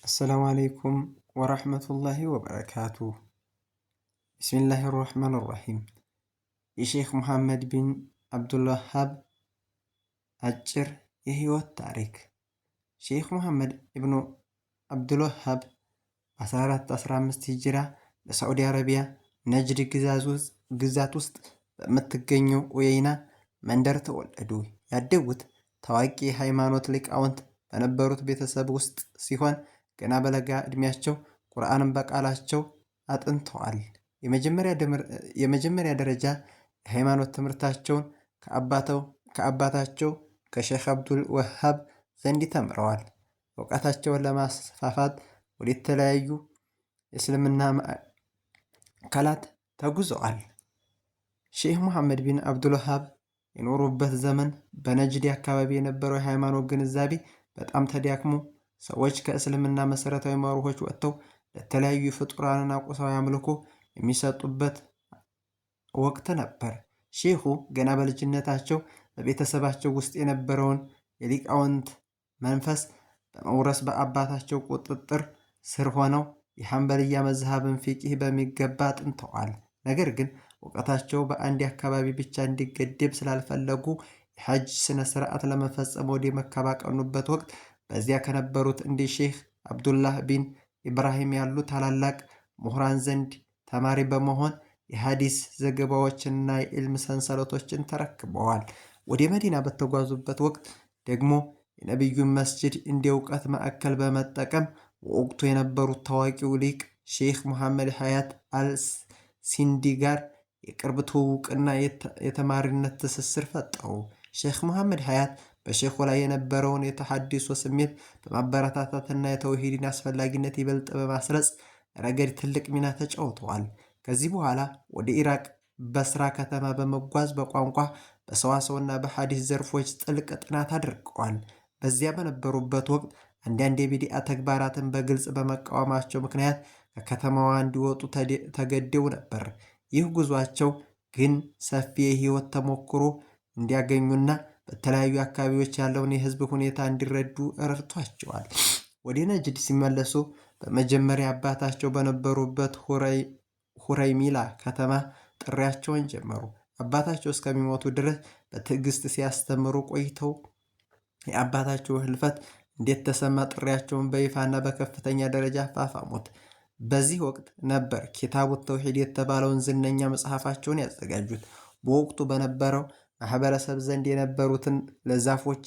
السلام عليكم ورحمة الله وبركاته. بسم الله الرحمن الرحيم. የሼክ ሙሐመድ ቢን አብዱልወሃብ አጭር የህይወት ታሪክ። ሼክ ሙሐመድ ኢብኑ አብዱልወሃብ በ1415 ሂጅራ በሳዑዲ አረቢያ ነጅድ ግዛት ውስጥ በምትገኘው ኡየይና መንደር ተወለዱ። ያደጉት ታዋቂ የሃይማኖት ሊቃውንት በነበሩት ቤተሰብ ውስጥ ሲሆን ገና በለጋ እድሜያቸው ቁርአንን በቃላቸው አጥንተዋል። የመጀመሪያ ደረጃ የሃይማኖት ትምህርታቸውን ከአባታቸው ከሼክ አብዱል ወሃብ ዘንድ ተምረዋል። እውቀታቸውን ለማስፋፋት ወደ ተለያዩ የእስልምና ማዕከላት ተጉዘዋል። ሼክ ሙሐመድ ቢን አብዱልወሃብ የኖሩበት ዘመን በነጅድ አካባቢ የነበረው የሃይማኖት ግንዛቤ በጣም ተዳክሞ ሰዎች ከእስልምና መሰረታዊ መርሆች ወጥተው ለተለያዩ ፍጡራንና ቁሳዊ አምልኮ የሚሰጡበት ወቅት ነበር። ሼኹ ገና በልጅነታቸው በቤተሰባቸው ውስጥ የነበረውን የሊቃውንት መንፈስ በመውረስ በአባታቸው ቁጥጥር ስር ሆነው የሐንበልያ መዝሃብን ፊቅህ በሚገባ አጥንተዋል። ነገር ግን እውቀታቸው በአንድ አካባቢ ብቻ እንዲገደብ ስላልፈለጉ የሐጅ ስነ ስርዓት ለመፈጸም ወደ መካ ባቀኑበት ወቅት በዚያ ከነበሩት እንደ ሼክ አብዱላህ ቢን ኢብራሂም ያሉ ታላላቅ ምሁራን ዘንድ ተማሪ በመሆን የሐዲስ ዘገባዎችንና የዕልም ሰንሰለቶችን ተረክበዋል። ወደ መዲና በተጓዙበት ወቅት ደግሞ የነቢዩን መስጅድ እንደ እውቀት ማዕከል በመጠቀም በወቅቱ የነበሩት ታዋቂው ሊቅ ሼክ ሙሐመድ ሀያት አልሲንዲ ጋር የቅርብ ትውውቅና የተማሪነት ትስስር ፈጠሩ። ሼክ ሙሐመድ ሀያት በሼኹ ላይ የነበረውን የተሐዲሶ ስሜት በማበረታታትና የተውሂድን አስፈላጊነት ይበልጥ በማስረጽ ረገድ ትልቅ ሚና ተጫውተዋል። ከዚህ በኋላ ወደ ኢራቅ በስራ ከተማ በመጓዝ በቋንቋ በሰዋሰውና በሐዲስ ዘርፎች ጥልቅ ጥናት አድርገዋል። በዚያ በነበሩበት ወቅት አንዳንድ የቢድዓ ተግባራትን በግልጽ በመቃወማቸው ምክንያት ከከተማዋ እንዲወጡ ተገደው ነበር። ይህ ጉዟቸው ግን ሰፊ የህይወት ተሞክሮ እንዲያገኙና በተለያዩ አካባቢዎች ያለውን የህዝብ ሁኔታ እንዲረዱ ረድቷቸዋል። ወደ ነጅድ ሲመለሱ በመጀመሪያ አባታቸው በነበሩበት ሁረይሚላ ከተማ ጥሪያቸውን ጀመሩ። አባታቸው እስከሚሞቱ ድረስ በትዕግስት ሲያስተምሩ ቆይተው የአባታቸው ህልፈት እንዴት ተሰማ ጥሪያቸውን በይፋና በከፍተኛ ደረጃ አፋፋሙት። በዚህ ወቅት ነበር ኪታቡት ተውሂድ የተባለውን ዝነኛ መጽሐፋቸውን ያዘጋጁት። በወቅቱ በነበረው ማህበረሰብ ዘንድ የነበሩትን ለዛፎች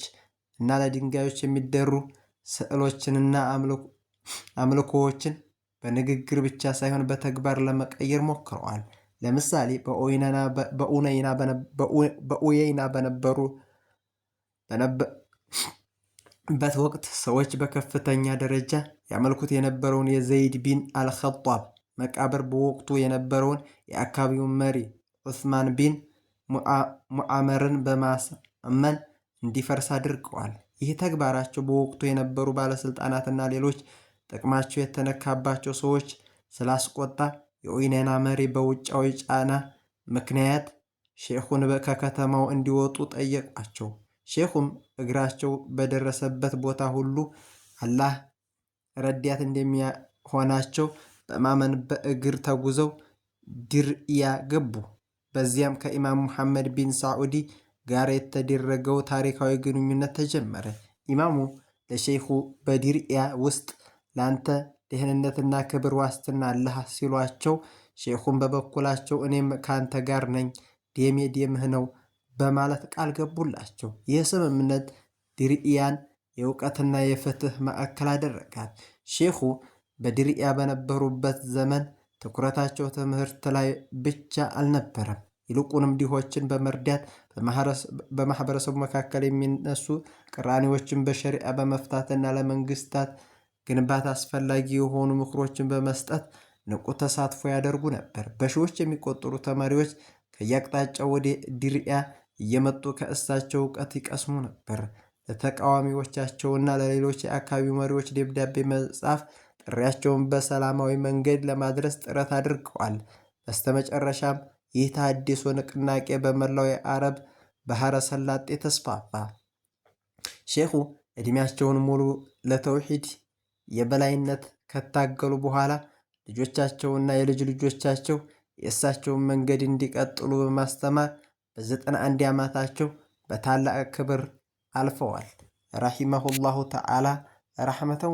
እና ለድንጋዮች የሚደሩ ስዕሎችንና አምልኮዎችን በንግግር ብቻ ሳይሆን በተግባር ለመቀየር ሞክረዋል። ለምሳሌ በኡየይና በነበሩበት ወቅት ሰዎች በከፍተኛ ደረጃ ያመልኩት የነበረውን የዘይድ ቢን አልኸጧብ መቃብር በወቅቱ የነበረውን የአካባቢውን መሪ ዑስማን ቢን ሙዓመርን በማሳመን እንዲፈርስ አድርገዋል። ይህ ተግባራቸው በወቅቱ የነበሩ ባለስልጣናትና ሌሎች ጥቅማቸው የተነካባቸው ሰዎች ስላስቆጣ የኡየይና መሪ በውጫዊ ጫና ምክንያት ሼኹን ከከተማው እንዲወጡ ጠየቋቸው። ሼኹም እግራቸው በደረሰበት ቦታ ሁሉ አላህ ረዳት እንደሚሆናቸው በማመን በእግር ተጉዘው ድርኢያ ገቡ። በዚያም ከኢማም ሙሐመድ ቢን ሳዑዲ ጋር የተደረገው ታሪካዊ ግንኙነት ተጀመረ። ኢማሙ ለሼኹ በድርኢያ ውስጥ ላንተ ደህንነትና ክብር ዋስትና አላህ ሲሏቸው፣ ሼኹም በበኩላቸው እኔም ካንተ ጋር ነኝ፣ ደሜ ደምህ ነው በማለት ቃል ገቡላቸው። ይህ ስምምነት ድርኢያን የእውቀትና የፍትህ ማዕከል አደረጋት። ሼኹ በድርኢያ በነበሩበት ዘመን ትኩረታቸው ትምህርት ላይ ብቻ አልነበረም። ይልቁንም ድሆችን በመርዳት በማህበረሰቡ መካከል የሚነሱ ቅራኔዎችን በሸሪዓ በመፍታትና ለመንግስታት ግንባታ አስፈላጊ የሆኑ ምክሮችን በመስጠት ንቁ ተሳትፎ ያደርጉ ነበር። በሺዎች የሚቆጠሩ ተማሪዎች ከየአቅጣጫው ወደ ድርኢያ እየመጡ ከእሳቸው እውቀት ይቀስሙ ነበር። ለተቃዋሚዎቻቸውና ለሌሎች የአካባቢው መሪዎች ደብዳቤ መጻፍ ጥሪያቸውን በሰላማዊ መንገድ ለማድረስ ጥረት አድርገዋል። በስተመጨረሻም ይህ ተሐድሶ ንቅናቄ በመላው የአረብ ባህረ ሰላጤ ተስፋፋ። ሼኹ ዕድሜያቸውን ሙሉ ለተውሂድ የበላይነት ከታገሉ በኋላ ልጆቻቸውና የልጅ ልጆቻቸው የእሳቸውን መንገድ እንዲቀጥሉ በማስተማር በ91 ዓመታቸው በታላቅ ክብር አልፈዋል። ረሂመሁላሁ ተዓላ ረሕመተን